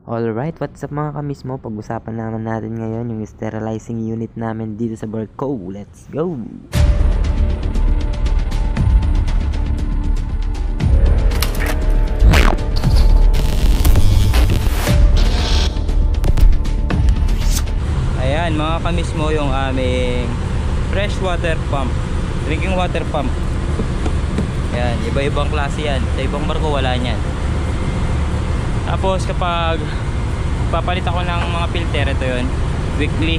Alright, what's up mga kamismo? Pag-usapan naman natin ngayon yung sterilizing unit namin dito sa Barco. Let's go! Ayan mga kamismo, yung aming fresh water pump, drinking water pump. Ayan, iba-ibang klase yan. Sa ibang barko wala niyan. Tapos kapag papalit ako ng mga filter, ito yun, weekly.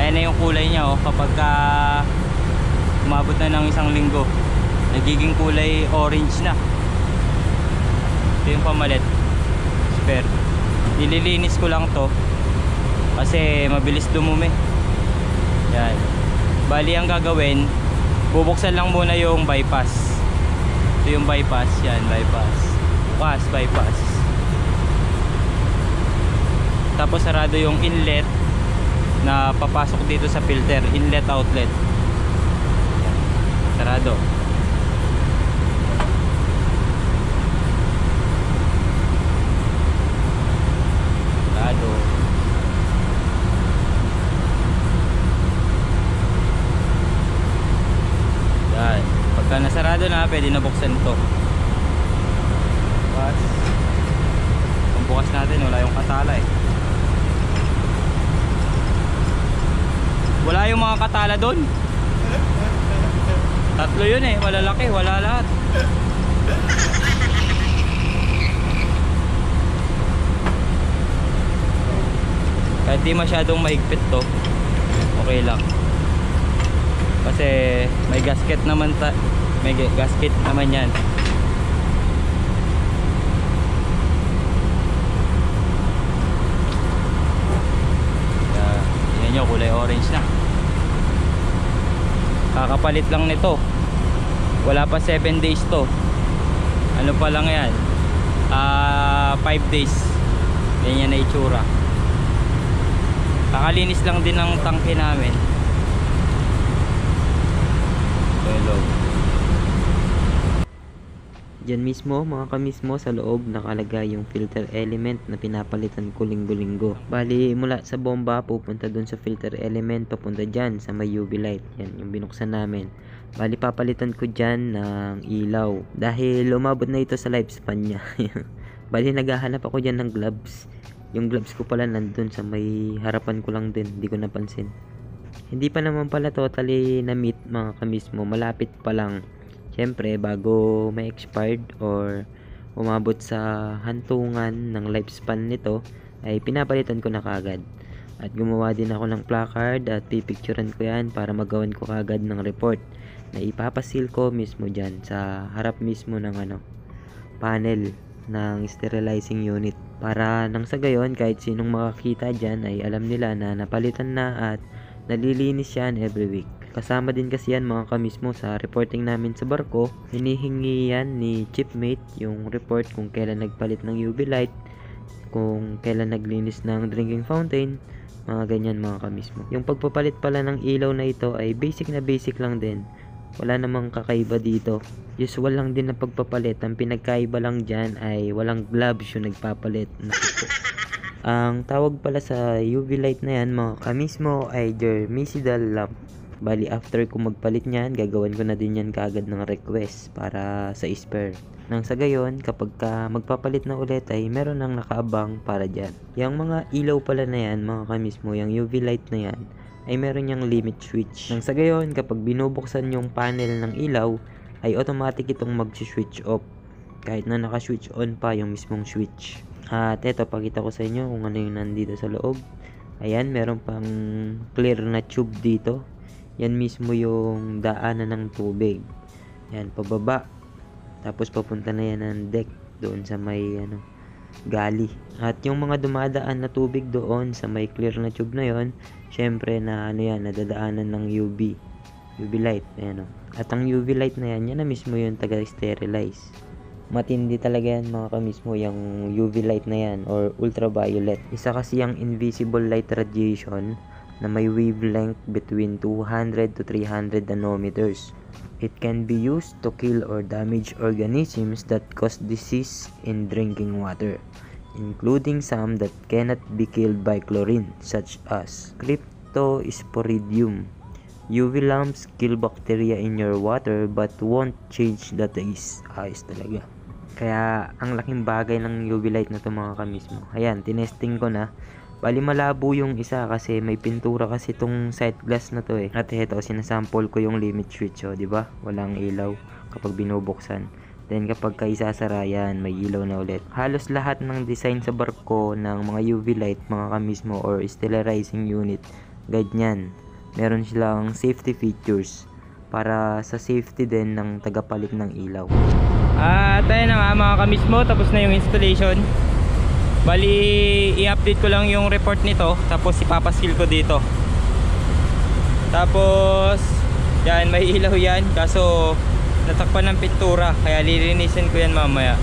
Ayan na yung kulay niya, oh. Kapag umabot na ng isang linggo, nagiging kulay orange na. Ito yung pamalit, spare. Nililinis ko lang to kasi mabilis dumumi. Yan. Bali ang gagawin, bubuksan lang muna yung bypass. Ito yung bypass, yan, bypass. Bukas, bypass. Tapos sarado yung inlet na papasok dito sa filter, inlet outlet. Yan. Sarado. Sarado. Yan. Pagka nasarado na, pwede na buksan ito. Bukas. Kung bukas natin, wala yung katala eh. Wala yung mga katala doon. Tatlo yun eh, malalaki, wala lahat. Kahit di masyadong mahigpit to, okay lang. Kasi may gasket naman yan. Yan yung kulay orange na. Kakapalit lang nito. Wala pa 7 days to. Ano pa lang yan, 5 days. Ganyan na itsura. Kakalinis lang din ng tangke namin. Hello. Diyan mismo mga kamismo sa loob nakalagay yung filter element na pinapalitan ko linggo-linggo. Bali mula sa bomba pupunta dun sa filter element papunta dyan sa may UV light. Yan yung binuksan namin. Bali papalitan ko dyan ng ilaw dahil umabot na ito sa lifespan niya. Bali naghahanap ako dyan ng gloves. Yung gloves ko pala nandun sa may harapan ko lang din, hindi ko napansin. Hindi pa naman pala totally na meet mga kamismo, malapit pa lang. Siyempre, bago may expired or umabot sa hantungan ng lifespan nito, ay pinapalitan ko na kagad. At gumawa din ako ng placard at pipicturean ko yan para magawan ko kagad ng report na ipapasil ko mismo dyan sa harap mismo ng panel ng sterilizing unit. Para nang sa gayon, kahit sinong makakita dyan ay alam nila na napalitan na at nalilinis yan every week. Kasama din kasi yan mga kamismo sa reporting namin sa barko. Hinihingi yan ni chipmate yung report kung kailan nagpalit ng UV light, kung kailan naglinis ng drinking fountain, mga ganyan mga kamismo. Yung pagpapalit pala ng ilaw na ito ay basic na basic lang din. Wala namang kakaiba dito. Usual lang din na pagpapalit. Ang pinagkaiba lang dyan ay walang gloves yung nagpapalit. Ang tawag pala sa UV light na yan mga kamismo ay germicidal lamp. Bali after ko magpalit niyan, gagawin ko na din yan kaagad ng request para sa spare. Nang sa gayon, kapag magpapalit na ulit ay meron nang nakaabang para dyan. Yung mga ilaw pala na yan mga kamismo, yung UV light na yan ay meron yung limit switch. Nang sa gayon, kapag binubuksan yung panel ng ilaw ay automatic itong mag-switch off kahit na naka-switch on pa yung mismong switch. At eto, pakita ko sa inyo kung ano yung nandito sa loob. Ayan, meron pang clear na tube dito. Yan mismo yung daanan ng tubig. Yan, pababa. Tapos papunta na yan ng deck doon sa may gali. At yung mga dumadaan na tubig doon sa may clear na tube na yon, syempre na nadadaanan ng UV light. Ayan, at ang UV light na yan na mismo yung taga-sterilize. Matindi talaga yan mga kamismo, yung UV light na yan or ultraviolet. Isa kasi yung invisible light radiation na may wavelength between 200 to 300 nanometers. It can be used to kill or damage organisms that cause disease in drinking water. including some that cannot be killed by chlorine, such as Cryptosporidium. UV lamps kill bacteria in your water but won't change the taste. Ayos talaga. Kaya ang laking bagay ng UV light na to mga kamismo. Ayan, tinesting ko na. Bali malabo yung isa kasi may pintura kasi tong sight glass na to eh. At eto, sinasample ko yung limit switch, oh, di ba? Walang ilaw kapag binubuksan. Then kapag kaisasara yan, may ilaw na ulit. Halos lahat ng design sa barko ng mga UV light mga kamismo or sterilizing unit, ganyan. Meron silang safety features para sa safety din ng tagapalit ng ilaw. At ayun na nga mga kamismo, tapos na yung installation. Bali, i-update ko lang yung report nito, tapos ipapasil ko dito. Tapos yan, may ilaw yan, kaso natakpan ng pintura, kaya lilinisin ko yan mamaya.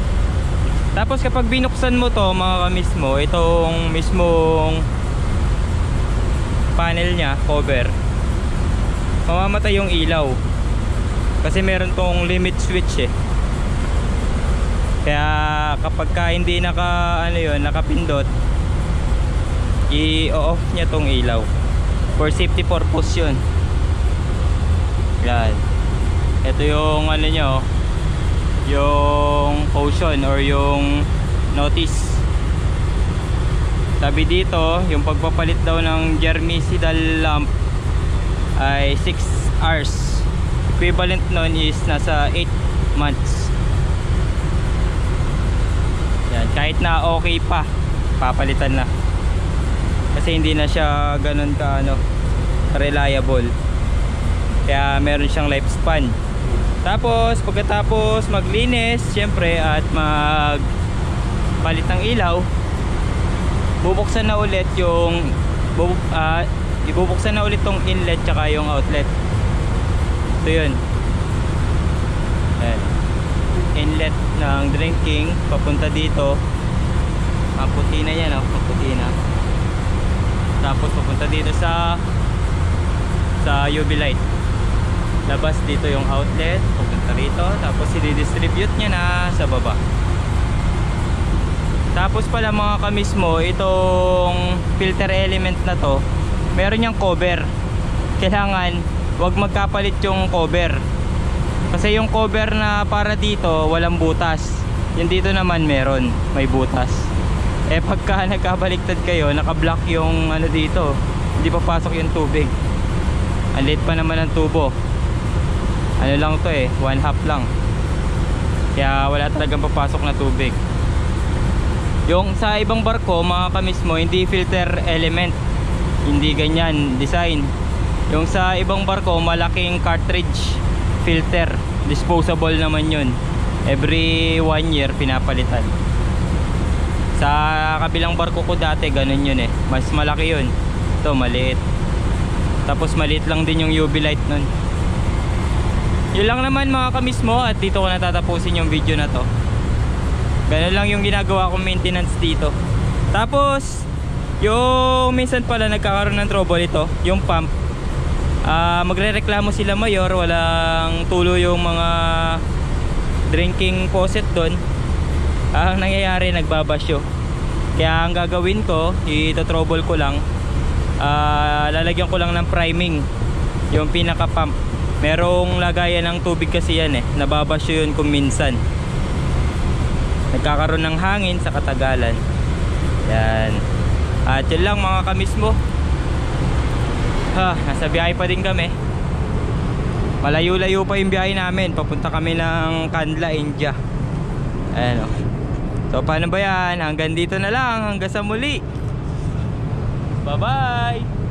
Tapos kapag binuksan mo to mga kamismo, itong mismong panel nya, cover, mamamatay yung ilaw kasi meron tong limit switch eh. Kaya kapag ka hindi nakapindot, i-off niya tong ilaw for safety purpose yun. Yan, ito yung nyo, yung caution or yung notice. Sabi dito, yung pagpapalit daw ng germicidal lamp ay 6 hours. Equivalent nun is nasa 8 months. Yan, kahit na okay pa, papalitan na. Kasi hindi na siya ganun ka reliable. Kaya meron siyang lifespan. Tapos pagkatapos maglinis, syempre, at magpalit ng ilaw, bubuksan na ulit yung ibubuksan na ulit tong inlet tsaka yung outlet. So yun. Ayan. Inlet ng drinking papunta dito. Ang puti na yan, oh, ang puti na. Tapos papunta dito sa UV light. Labas dito yung outlet, papunta rito, tapos i-distribute niya na sa baba. Tapos pala mga kamismo, itong filter element na to, meron niyang cover. Kailangan wag magkapalit yung cover. Kasi yung cover na para dito, walang butas. Yung dito naman meron, may butas. Eh pagka nagkabaliktad kayo, naka-block yung dito, hindi papasok yung tubig. Ang liit pa naman ng tubo. Lang to eh, 1/2 lang. Kaya wala talagang papasok na tubig. Yung sa ibang barko, mga kamismo, hindi filter element. Hindi ganyan design. Yung sa ibang barko, malaking cartridge filter, disposable naman yun. Every 1 year pinapalitan. Sa kabilang barko ko dati, ganun yun eh. Mas malaki yun. Ito maliit. Tapos maliit lang din yung UV light nun. Yun lang naman mga kamismo, at dito ko natatapusin yung video na to. Ganun lang yung ginagawa kong maintenance dito. Tapos yung minsan pala nagkakaroon ng trouble ito, yung pump. Magrereklamo sila mayor, walang tulo yung mga drinking faucet doon. Ang nangyayari, nagbabasyo. Kaya ang gagawin ko, ito-trouble ko lang, lalagyan ko lang ng priming yung pinaka pump. Merong lagayan ng tubig kasi yan eh, nababasyo yun kung minsan nagkakaroon ng hangin sa katagalan. Yan. At yun lang mga kamismo. Nasa biyahe pa din kami. Malayo-layo pa yung biyahe namin. Papunta kami ng Kandla, India. Ayan o. So paano ba yan? Hanggang dito na lang. Hanggang sa muli. Bye bye.